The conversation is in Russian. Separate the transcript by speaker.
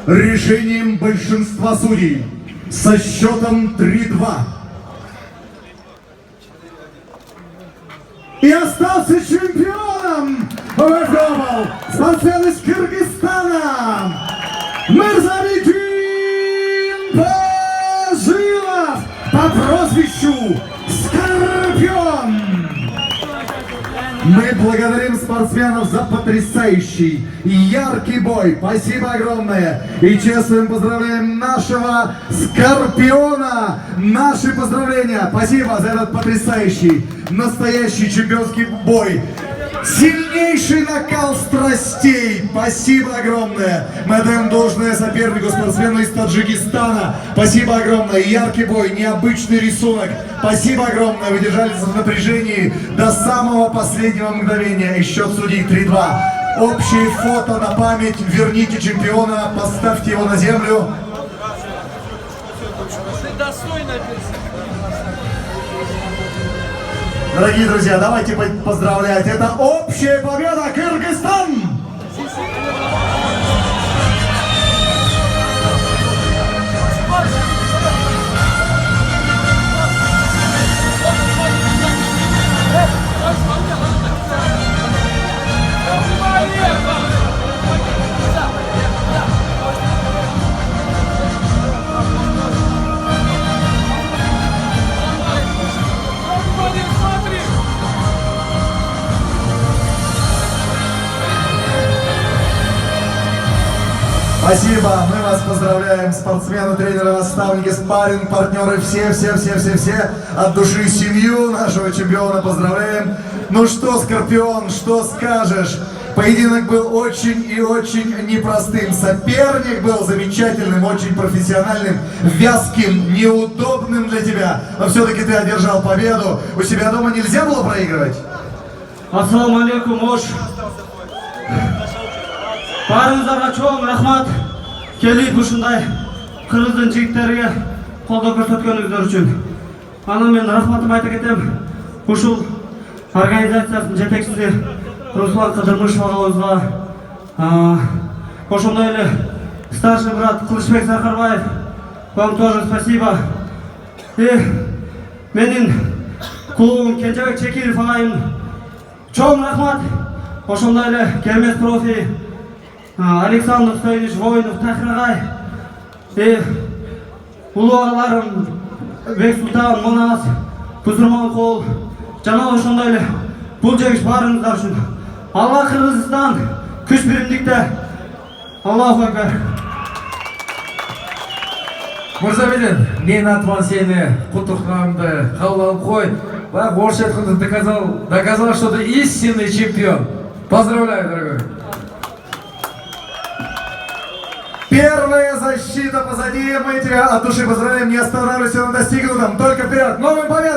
Speaker 1: решением большинства судей со счетом 3-2. И остался чемпионом выигрывал спортсмен из Кыргызстана Мырзабекин Пожилов по прозвищу Скорпион. Мы благодарим спортсменов за потрясающий и яркий бой. Спасибо огромное. И чествуем, поздравляем нашего Скорпиона. Наши поздравления. Спасибо за этот потрясающий, настоящий чемпионский бой. Сильнейший накал страстей. Спасибо огромное. Мы отдаем должное сопернику, спортсмену из Таджикистана. Спасибо огромное. Яркий бой, необычный рисунок. Спасибо огромное. Вы держались в напряжении до самого последнего мгновения. И счет судей 3-2. Общее фото на память. Верните чемпиона, поставьте его на землю. Дорогие друзья, давайте поздравлять. Это общая победа Кыргызстан! Спасибо, мы вас поздравляем, спортсмены, тренеры, наставники, спарринг, партнеры, все от души семью нашего чемпиона поздравляем. Ну что, Скорпион, что скажешь? Поединок был очень и очень непростым, соперник был замечательным, очень профессиональным, вязким, неудобным для тебя, но все-таки ты одержал победу. У себя дома нельзя было проигрывать?
Speaker 2: Ассаламу алейкум, Ош. Барыңыздарга чоң рахмат. Келип ушундай кыргыздын жигиттерине колдоо көрсөткөнүңүздөр үчүн. Анан мен рахматымды айта кетем. Ушул организациянын жетекчиси Руслан Кыдырмышев агабызга, ошондой эле старший брат Кылычбек Саркарбаев, вам тоже спасибо. И менин клубум Кенжебек Чекиров агайым чоң рахмат. Ошондой эле Кермес профи Александр Стоевич Воинов, Тахрагай, и улуу агаларым Бексултан, Монас, Кузурман Кол, жана ошондой эле бул жегиш баарыңыздар үчүн. Алла Кыргызстан күч биримдикте. Аллаху акбар.
Speaker 3: Мырзабекин, мен атыман сени куттуктаганымды кабыл алып кой. Бак орусча айтканда доказал, что ты истинный чемпион. Поздравляю, дорогой.
Speaker 1: Первая защита позади, мы тебя от души поздравляем, не останавливайся на достигнутом, только вперед, новым победам!